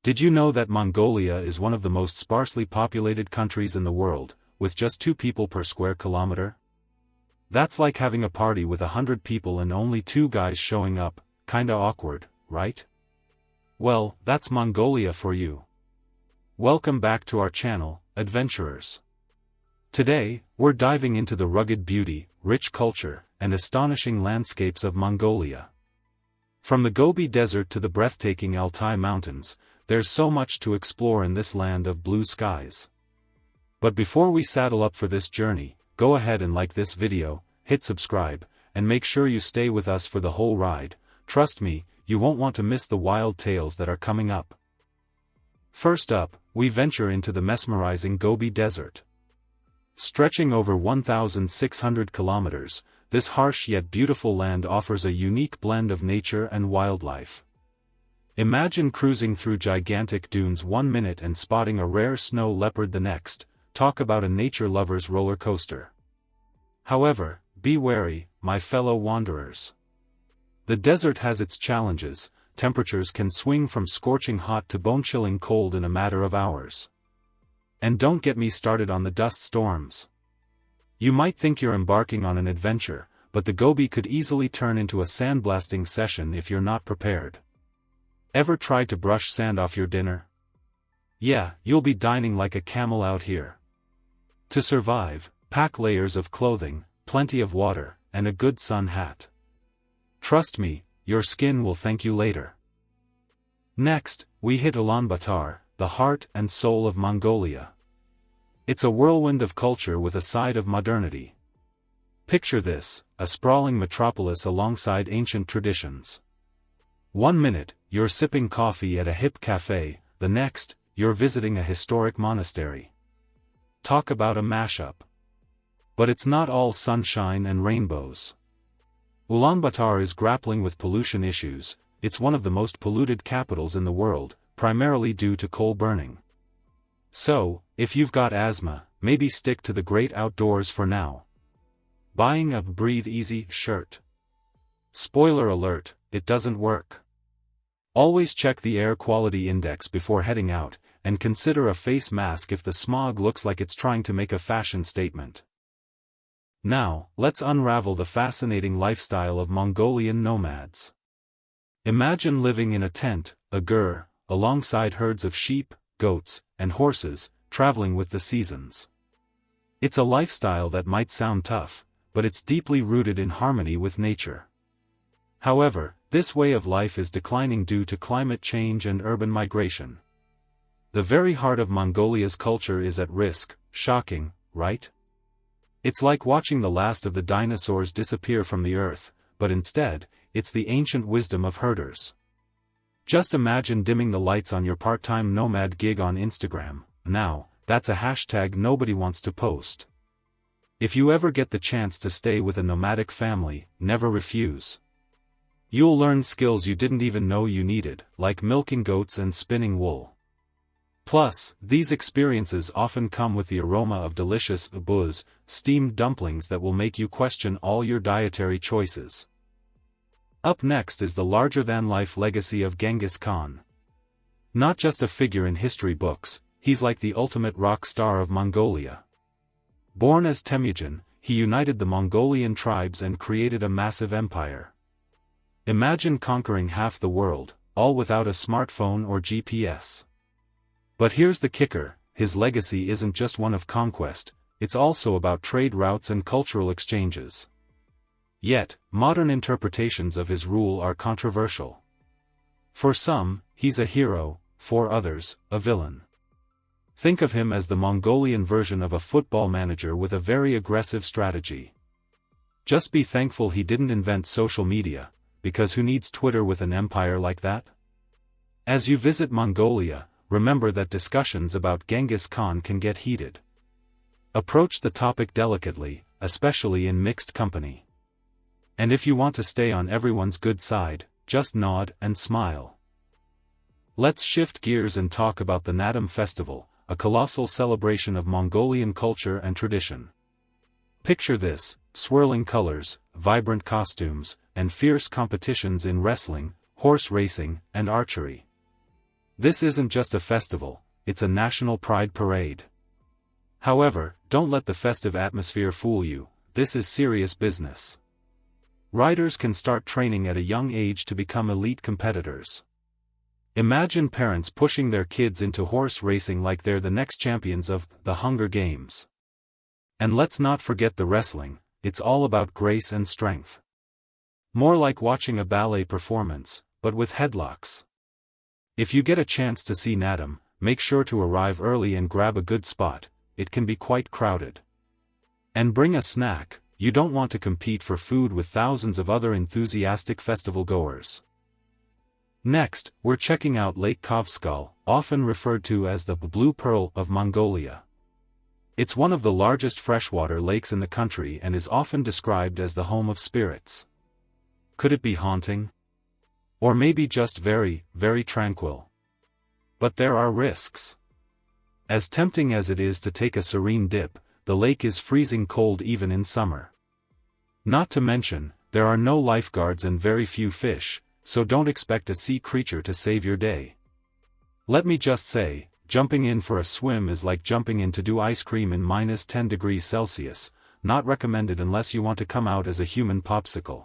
Did you know that Mongolia is one of the most sparsely populated countries in the world, with just 2 people per square kilometer? That's like having a party with 100 people and only 2 guys showing up, kinda awkward, right? Well, that's Mongolia for you. Welcome back to our channel, adventurers. Today, we're diving into the rugged beauty, rich culture, and astonishing landscapes of Mongolia. From the Gobi Desert to the breathtaking Altai Mountains, there's so much to explore in this land of blue skies. But before we saddle up for this journey, go ahead and like this video, hit subscribe, and make sure you stay with us for the whole ride. Trust me, you won't want to miss the wild tales that are coming up. First up, we venture into the mesmerizing Gobi Desert. Stretching over 1,600 kilometers, this harsh yet beautiful land offers a unique blend of nature and wildlife. Imagine cruising through gigantic dunes one minute and spotting a rare snow leopard the next. Talk about a nature lover's roller coaster. However, be wary, my fellow wanderers. The desert has its challenges. Temperatures can swing from scorching hot to bone-chilling cold in a matter of hours. And don't get me started on the dust storms. You might think you're embarking on an adventure, but the Gobi could easily turn into a sandblasting session if you're not prepared. Ever tried to brush sand off your dinner? Yeah, you'll be dining like a camel out here. To survive, pack layers of clothing, plenty of water, and a good sun hat. Trust me, your skin will thank you later. Next, we hit Ulaanbaatar, the heart and soul of Mongolia. It's a whirlwind of culture with a side of modernity. Picture this, a sprawling metropolis alongside ancient traditions. One minute, you're sipping coffee at a hip cafe, the next, you're visiting a historic monastery. Talk about a mashup. But it's not all sunshine and rainbows. Ulaanbaatar is grappling with pollution issues. It's one of the most polluted capitals in the world, primarily due to coal burning. So, if you've got asthma, maybe stick to the great outdoors for now. Buying a Breathe Easy shirt. Spoiler alert, it doesn't work. Always check the air quality index before heading out, and consider a face mask if the smog looks like it's trying to make a fashion statement. Now, let's unravel the fascinating lifestyle of Mongolian nomads. Imagine living in a tent, a gur, alongside herds of sheep, goats, and horses, traveling with the seasons. It's a lifestyle that might sound tough, but it's deeply rooted in harmony with nature. However, this way of life is declining due to climate change and urban migration. The very heart of Mongolia's culture is at risk. Shocking, right? It's like watching the last of the dinosaurs disappear from the earth, but instead, it's the ancient wisdom of herders. Just imagine dimming the lights on your part-time nomad gig on Instagram. Now, that's a hashtag nobody wants to post. If you ever get the chance to stay with a nomadic family, never refuse. You'll learn skills you didn't even know you needed, like milking goats and spinning wool. Plus, these experiences often come with the aroma of delicious buz, steamed dumplings that will make you question all your dietary choices. Up next is the larger-than-life legacy of Genghis Khan. Not just a figure in history books, he's like the ultimate rock star of Mongolia. Born as Temujin, he united the Mongolian tribes and created a massive empire. Imagine conquering half the world, all without a smartphone or GPS. But here's the kicker, his legacy isn't just one of conquest, it's also about trade routes and cultural exchanges. Yet, modern interpretations of his rule are controversial. For some, he's a hero, for others, a villain. Think of him as the Mongolian version of a football manager with a very aggressive strategy. Just be thankful he didn't invent social media, because who needs Twitter with an empire like that? As you visit Mongolia, remember that discussions about Genghis Khan can get heated. Approach the topic delicately, especially in mixed company. And if you want to stay on everyone's good side, just nod and smile. Let's shift gears and talk about the Naadam Festival, a colossal celebration of Mongolian culture and tradition. Picture this, swirling colors, vibrant costumes, and fierce competitions in wrestling, horse racing, and archery. This isn't just a festival, it's a national pride parade. However, don't let the festive atmosphere fool you, this is serious business. Riders can start training at a young age to become elite competitors. Imagine parents pushing their kids into horse racing like they're the next champions of the Hunger Games. And let's not forget the wrestling, it's all about grace and strength. More like watching a ballet performance, but with headlocks. If you get a chance to see Naadam, make sure to arrive early and grab a good spot, it can be quite crowded. And bring a snack, you don't want to compete for food with thousands of other enthusiastic festival goers. Next, we're checking out Lake Kovskal, often referred to as the Blue Pearl of Mongolia. It's one of the largest freshwater lakes in the country and is often described as the home of spirits. Could it be haunting? Or maybe just very, very tranquil? But there are risks. As tempting as it is to take a serene dip, the lake is freezing cold even in summer. Not to mention, there are no lifeguards and very few fish, so don't expect a sea creature to save your day. Let me just say, jumping in for a swim is like jumping in to do ice cream in -10 degrees Celsius, not recommended unless you want to come out as a human popsicle.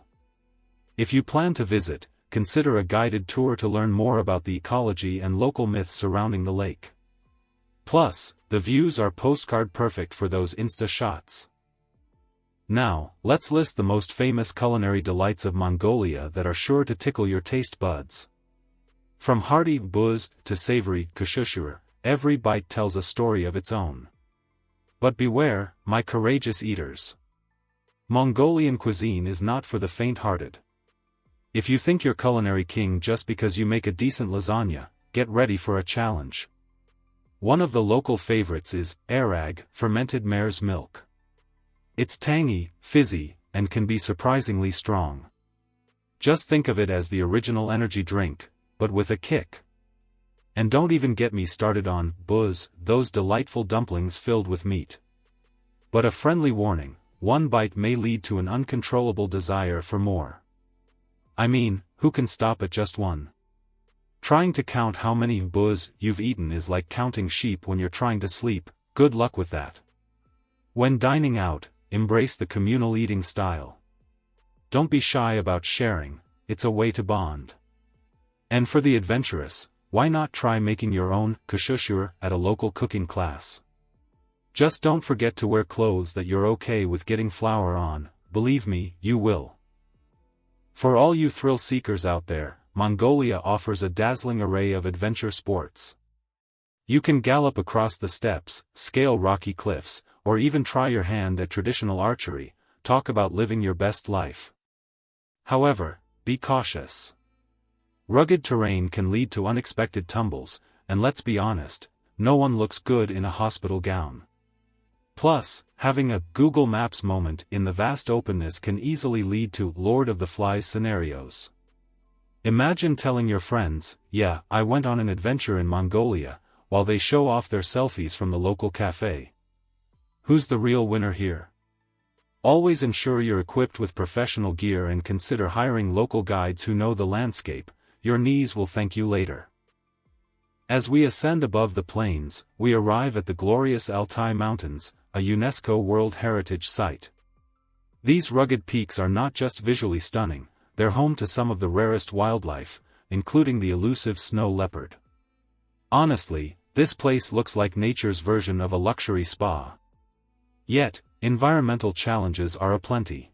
If you plan to visit, consider a guided tour to learn more about the ecology and local myths surrounding the lake. Plus, the views are postcard perfect for those Insta shots. Now, let's list the most famous culinary delights of Mongolia that are sure to tickle your taste buds. From hearty buz to savory kushushur, every bite tells a story of its own. But beware, my courageous eaters. Mongolian cuisine is not for the faint-hearted. If you think you're culinary king just because you make a decent lasagna, get ready for a challenge. One of the local favorites is arag, fermented mare's milk. It's tangy, fizzy, and can be surprisingly strong. Just think of it as the original energy drink, but with a kick. And don't even get me started on buz, those delightful dumplings filled with meat. But a friendly warning, one bite may lead to an uncontrollable desire for more. I mean, who can stop at just one? Trying to count how many buz you've eaten is like counting sheep when you're trying to sleep, good luck with that. When dining out, embrace the communal eating style. Don't be shy about sharing, it's a way to bond. And for the adventurous, why not try making your own kushushur at a local cooking class? Just don't forget to wear clothes that you're okay with getting flour on, believe me, you will. For all you thrill seekers out there, Mongolia offers a dazzling array of adventure sports. You can gallop across the steppes, scale rocky cliffs, or even try your hand at traditional archery, talk about living your best life. However, be cautious. Rugged terrain can lead to unexpected tumbles, and let's be honest, no one looks good in a hospital gown. Plus, having a Google Maps moment in the vast openness can easily lead to Lord of the Flies scenarios. Imagine telling your friends, "Yeah, I went on an adventure in Mongolia," while they show off their selfies from the local cafe. Who's the real winner here? Always ensure you're equipped with professional gear and consider hiring local guides who know the landscape, your knees will thank you later. As we ascend above the plains, we arrive at the glorious Altai Mountains, a UNESCO World Heritage Site. These rugged peaks are not just visually stunning, they're home to some of the rarest wildlife, including the elusive snow leopard. Honestly, this place looks like nature's version of a luxury spa. Yet, environmental challenges are aplenty.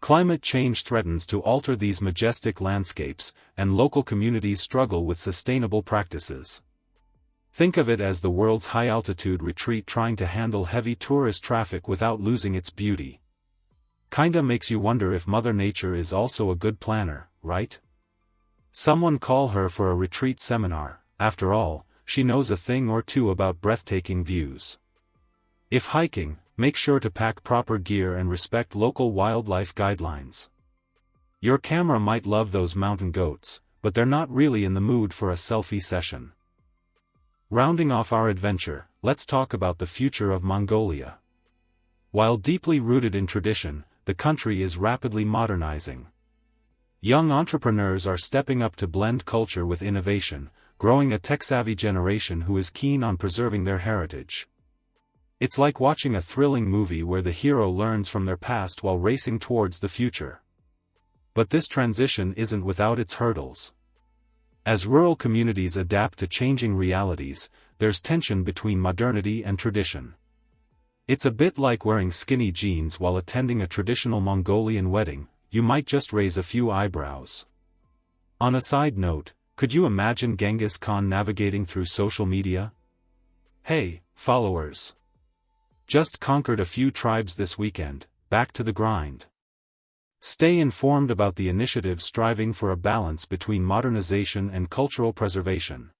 Climate change threatens to alter these majestic landscapes, and local communities struggle with sustainable practices. Think of it as the world's high-altitude retreat trying to handle heavy tourist traffic without losing its beauty. Kinda makes you wonder if Mother Nature is also a good planner, right? Someone call her for a retreat seminar, after all, she knows a thing or two about breathtaking views. If hiking, make sure to pack proper gear and respect local wildlife guidelines. Your camera might love those mountain goats, but they're not really in the mood for a selfie session. Rounding off our adventure, let's talk about the future of Mongolia. While deeply rooted in tradition, the country is rapidly modernizing. Young entrepreneurs are stepping up to blend culture with innovation, growing a tech-savvy generation who is keen on preserving their heritage. It's like watching a thrilling movie where the hero learns from their past while racing towards the future. But this transition isn't without its hurdles. As rural communities adapt to changing realities, there's tension between modernity and tradition. It's a bit like wearing skinny jeans while attending a traditional Mongolian wedding, you might just raise a few eyebrows. On a side note, could you imagine Genghis Khan navigating through social media? Hey, followers! Just conquered a few tribes this weekend, back to the grind. Stay informed about the initiatives striving for a balance between modernization and cultural preservation.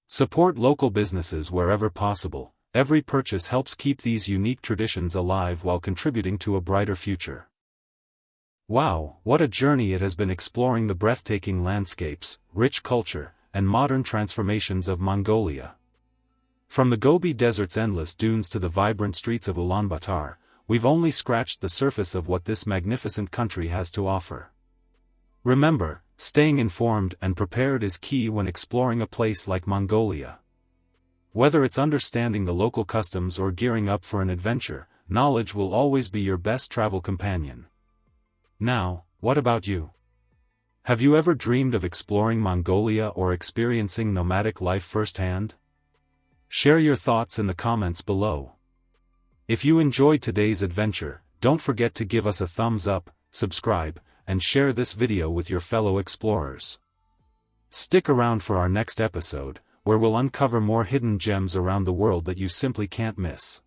Support local businesses wherever possible. Every purchase helps keep these unique traditions alive while contributing to a brighter future. Wow, what a journey it has been exploring the breathtaking landscapes, rich culture, and modern transformations of Mongolia. From the Gobi Desert's endless dunes to the vibrant streets of Ulaanbaatar, we've only scratched the surface of what this magnificent country has to offer. Remember, staying informed and prepared is key when exploring a place like Mongolia. Whether it's understanding the local customs or gearing up for an adventure, knowledge will always be your best travel companion. Now, what about you? Have you ever dreamed of exploring Mongolia or experiencing nomadic life firsthand? Share your thoughts in the comments below. If you enjoyed today's adventure, don't forget to give us a thumbs up, subscribe, and share this video with your fellow explorers. Stick around for our next episode, where we'll uncover more hidden gems around the world that you simply can't miss.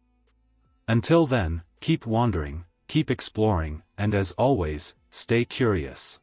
Until then, keep wandering, keep exploring, and as always, stay curious.